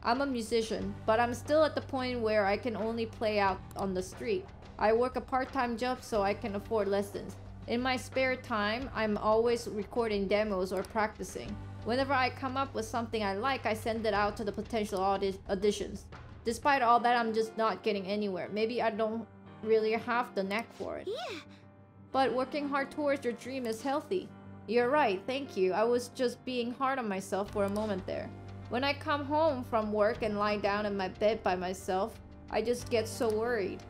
I'm a musician, but I'm still at the point where I can only play out on the street. I work a part-time job so I can afford lessons. In my spare time, I'm always recording demos or practicing. Whenever I come up with something I like, I send it out to the potential auditions. Despite all that, I'm just not getting anywhere. Maybe I don't really have the knack for it. Yeah. But working hard towards your dream is healthy. You're right, thank you. I was just being hard on myself for a moment there. When I come home from work and lie down in my bed by myself, I just get so worried.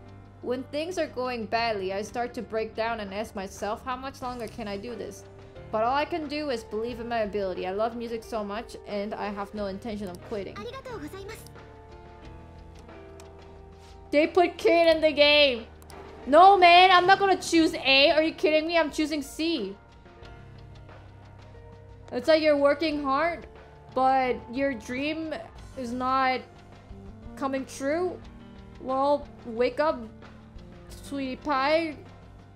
When things are going badly, I start to break down and ask myself, how much longer can I do this? But all I can do is believe in my ability. I love music so much, and I have no intention of quitting. They put Kane in the game. No, man, I'm not gonna choose A. Are you kidding me? I'm choosing C. It's like you're working hard, but your dream is not coming true. Well, wake up, sweetie pie.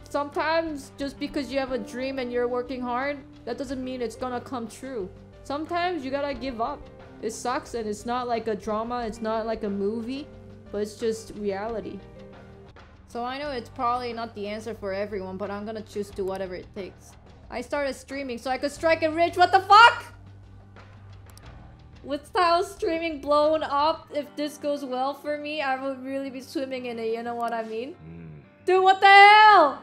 Sometimes, just because you have a dream and you're working hard, that doesn't mean it's gonna come true. Sometimes you gotta give up. It sucks, and it's not like a drama, it's not like a movie, but it's just reality. So I know it's probably not the answer for everyone, but I'm gonna choose to whatever it takes. I started streaming so I could strike it rich. What the fuck? With style streaming blown up, if this goes well for me, I would really be swimming in it, you know what I mean? Dude, what the hell?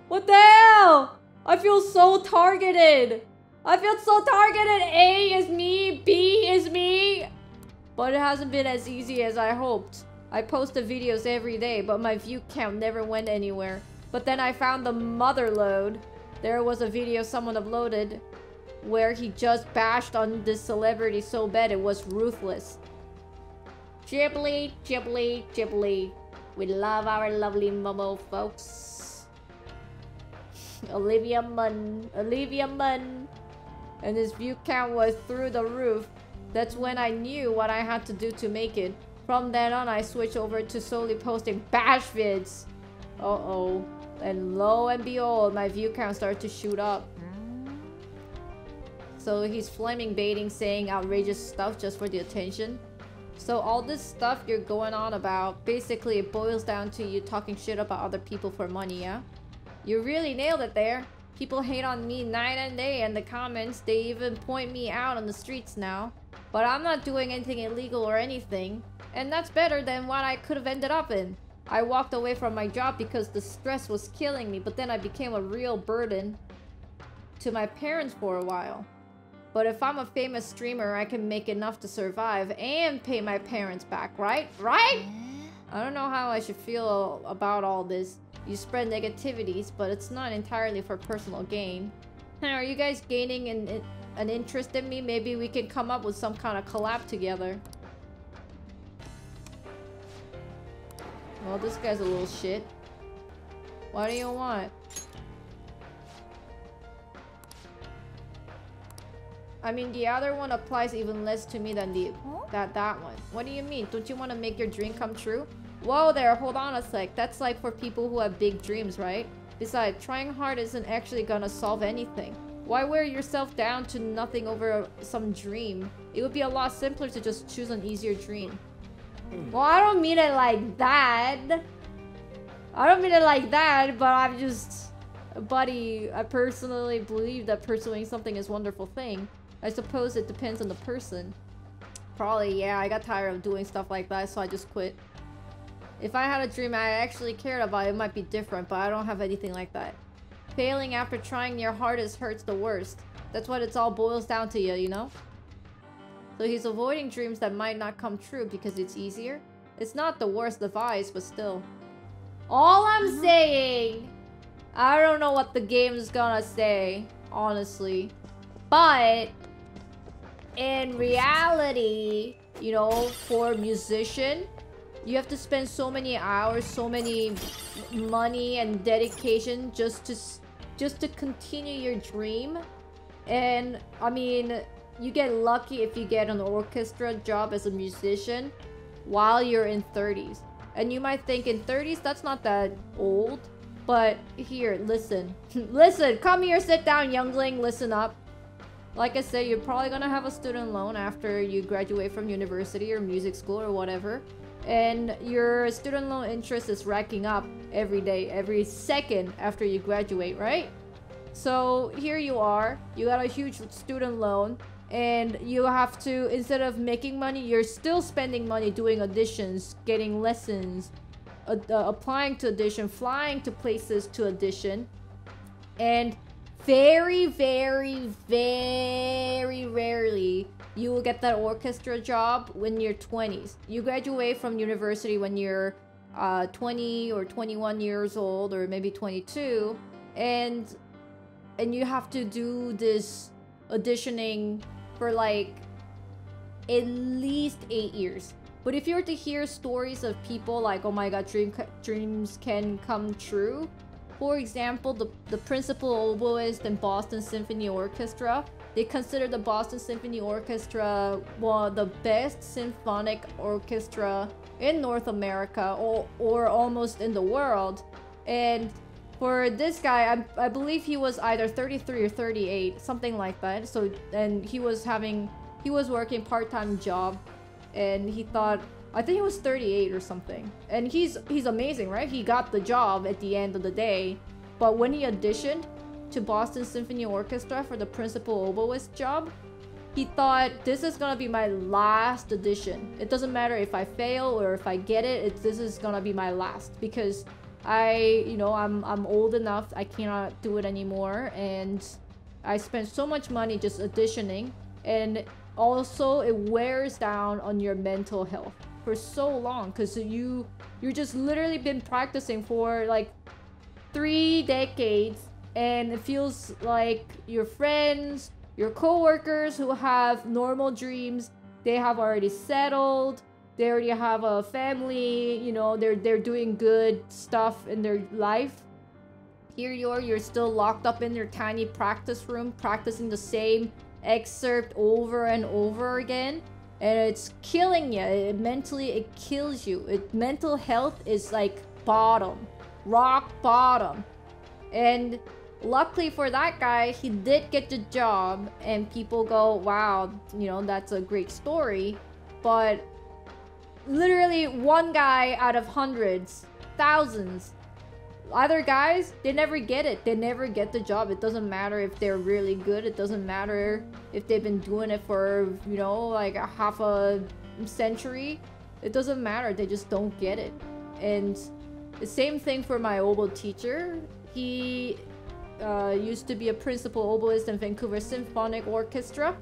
What the hell? I feel so targeted. I feel so targeted. A is me, B is me. But it hasn't been as easy as I hoped. I posted videos every day, but my view count never went anywhere. But then I found the mother load. There was a video someone uploaded where he just bashed on this celebrity so bad it was ruthless. Ghibli, Ghibli, Ghibli. We love our lovely Momo, folks. Olivia Munn. Olivia Munn. And his view count was through the roof. That's when I knew what I had to do to make it. From then on, I switched over to solely posting bash vids. Uh-oh. And lo and behold, my view count started to shoot up. So he's flaming baiting, saying outrageous stuff just for the attention. So all this stuff you're going on about, basically it boils down to you talking shit about other people for money, yeah? You really nailed it there. People hate on me night and day in the comments. They even point me out on the streets now. But I'm not doing anything illegal or anything. And that's better than what I could have ended up in. I walked away from my job because the stress was killing me, but then I became a real burden to my parents for a while. But if I'm a famous streamer, I can make enough to survive and pay my parents back, right? Right? I don't know how I should feel about all this. You spread negativities, but it's not entirely for personal gain. Are you guys gaining an interest in me? Maybe we can come up with some kind of collab together. Well, this guy's a little shit. What do you want? I mean, the other one applies even less to me than that one. What do you mean? Don't you want to make your dream come true? Whoa there, hold on a sec. That's like for people who have big dreams, right? Besides, trying hard isn't actually gonna solve anything. Why wear yourself down to nothing over some dream? It would be a lot simpler to just choose an easier dream. Well, I don't mean it like that. I don't mean it like that, but I'm just... Buddy, I personally believe that pursuing something is a wonderful thing. I suppose it depends on the person. Probably, yeah, I got tired of doing stuff like that, so I just quit. If I had a dream I actually cared about, it might be different, but I don't have anything like that. Failing after trying your hardest hurts the worst. That's what it's all boils down to, you know? So he's avoiding dreams that might not come true because it's easier. It's not the worst advice, but still. All I'm saying... I don't know what the game is gonna say, honestly. But... in reality, you know, for a musician, you have to spend so many hours, so many money and dedication just to continue your dream. And I mean, you get lucky if you get an orchestra job as a musician while you're in 30s. And you might think in 30s that's not that old, but here, listen. Listen, come here, sit down, youngling, listen up. Like I said, you're probably gonna have a student loan after you graduate from university or music school or whatever. And your student loan interest is racking up every day, every second after you graduate, right? So here you are, you got a huge student loan, and you have to, instead of making money, you're still spending money doing auditions, getting lessons, applying to audition, flying to places to audition. And very, very, very rarely you will get that orchestra job when you're 20s. You graduate from university when you're 20 or 21 years old, or maybe 22, and you have to do this auditioning for like at least 8 years. But if you were to hear stories of people like, oh my god, dreams can come true. For example, the principal oboist in Boston Symphony Orchestra, they consider the Boston Symphony Orchestra one of the best symphonic orchestra in North America, or almost in the world. And for this guy, I believe he was either 33 or 38, something like that. So, and he was working part-time job, and he thought, I think he was 38 or something. And he's amazing, right? He got the job at the end of the day. But when he auditioned to Boston Symphony Orchestra for the principal oboist job, he thought, this is gonna be my last audition. It doesn't matter if I fail or if I get it, this is gonna be my last, because I'm old enough, I cannot do it anymore, and I spent so much money just auditioning, and also it wears down on your mental health for so long, because you're just literally been practicing for like 3 decades, and it feels like your friends, your co-workers who have normal dreams, they have already settled, they already have a family, they're doing good stuff in their life. Here you're still locked up in your tiny practice room, practicing the same excerpt over and over again, and it's killing you. Mentally, it kills you. Mental health is like rock bottom. And luckily for that guy, he did get the job, and people go, wow, that's a great story. But literally one guy out of hundreds, thousands. Other guys, they never get it. They never get the job. It doesn't matter if they're really good. It doesn't matter if they've been doing it for, like a half a century. It doesn't matter. They just don't get it. And the same thing for my oboe teacher. He used to be a principal oboist in Vancouver Symphonic Orchestra,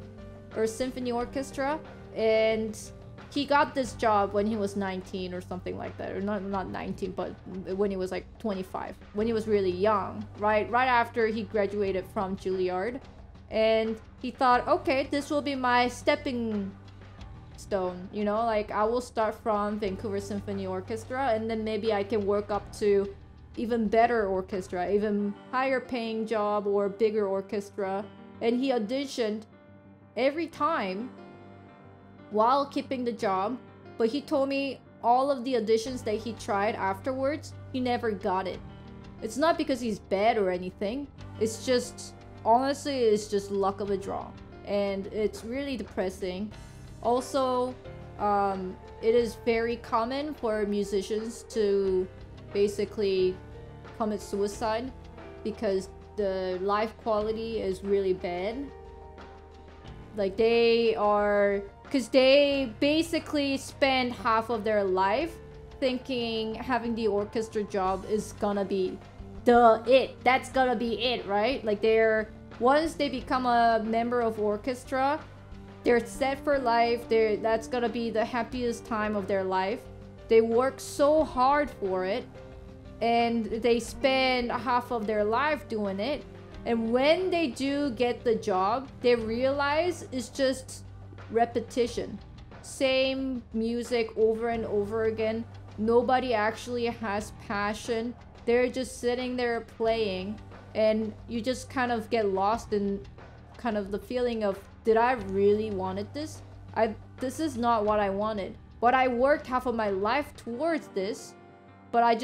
or Symphony Orchestra, and he got this job when he was 19 or something like that, or not 19, but when he was like 25, when he was really young, right after he graduated from Juilliard. And he thought, okay, this will be my stepping stone, like I will start from Vancouver Symphony Orchestra, and then maybe I can work up to even better orchestra, even higher paying job or bigger orchestra. And he auditioned every time while keeping the job, but he told me all of the auditions that he tried afterwards, he never got it. It's not because he's bad or anything, it's just, honestly, it's just luck of a draw, and it's really depressing. Also, it is very common for musicians to basically commit suicide because the life quality is really bad. Like because they basically spend half of their life thinking having the orchestra job is gonna be that's gonna be it, right? Like once they become a member of orchestra, they're set for life. That's gonna be the happiest time of their life. They work so hard for it, and they spend half of their life doing it. And when they do get the job, they realize it's just repetition. Same music over and over again. Nobody actually has passion. They're just sitting there playing, and you just kind of get lost in kind of the feeling of, did I really wanted this? This is not what I wanted. But I worked half of my life towards this, but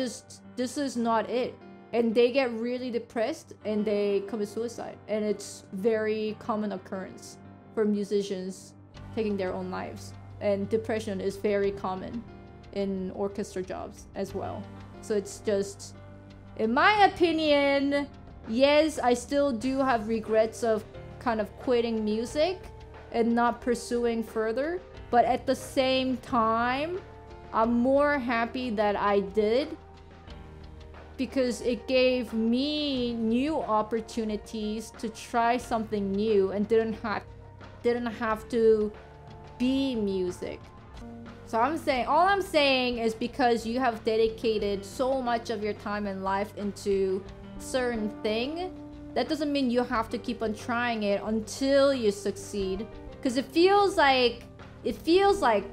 this is not it. and they get really depressed and they commit suicide. And it's very common occurrence for musicians taking their own lives. And depression is very common in orchestra jobs as well. So it's just, in my opinion, yes, I still do have regrets of kind of quitting music and not pursuing further. But at the same time, I'm more happy that I did, because it gave me new opportunities to try something new and didn't have to be music. So all I'm saying is, because you have dedicated so much of your time and life into certain thing, that doesn't mean you have to keep on trying it until you succeed. Because it feels like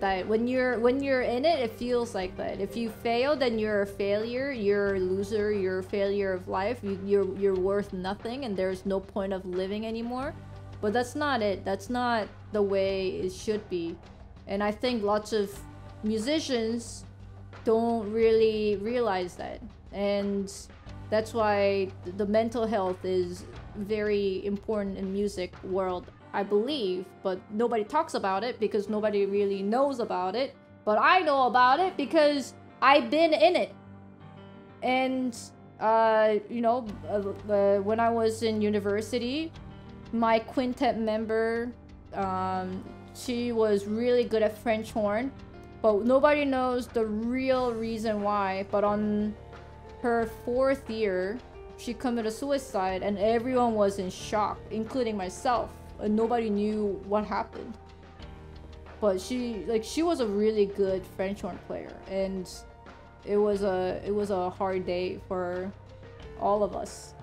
that when you're in it. It feels like that. If you fail, then you're a failure, you're a loser, you're a failure of life, you're worth nothing, and there's no point of living anymore. But that's not it. That's not the way it should be. And I think lots of musicians don't really realize that. And that's why the mental health is very important in music world, I believe. But nobody talks about it because nobody really knows about it. But I know about it because I've been in it. And, you know, when I was in university, my quintet member, she was really good at French horn, but nobody knows the real reason why. But on her 4th year, she committed suicide, and everyone was in shock, including myself, and nobody knew what happened. But she was a really good French horn player, and it was a hard day for all of us.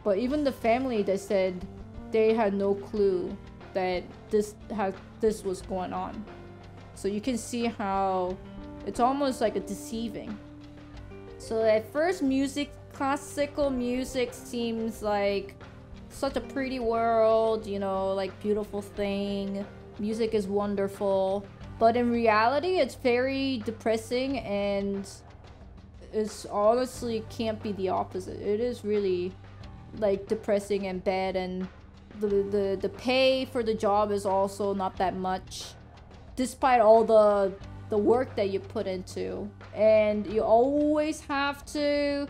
But even the family, they said they had no clue that this was going on. So you can see how it's almost like a deceiving. So at first, classical music seems like such a pretty world, you know, like beautiful thing. Music is wonderful, but in reality, it's very depressing, and it's honestly can't be the opposite. It is really like depressing and bad, and the pay for the job is also not that much, despite all the work that you put into. And you always have to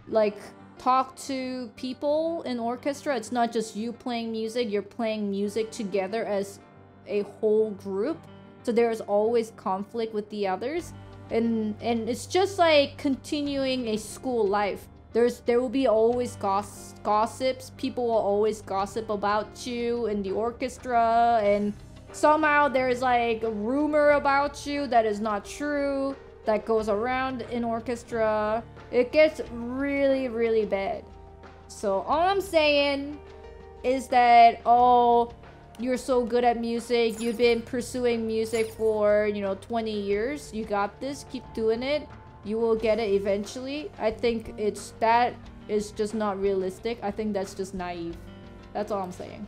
like talk to people in orchestra. It's not just you playing music, you're playing music together as a whole group, so there's always conflict with the others, and it's just like continuing a school life. There will be always gossips. People will always gossip about you in the orchestra, and somehow there's like a rumor about you that is not true that goes around in orchestra. It gets really, really bad. So all I'm saying is that, oh, you're so good at music, you've been pursuing music for, you know, 20 years, you got this, keep doing it, you will get it eventually. I think that is just not realistic. I think that's just naive. That's all I'm saying.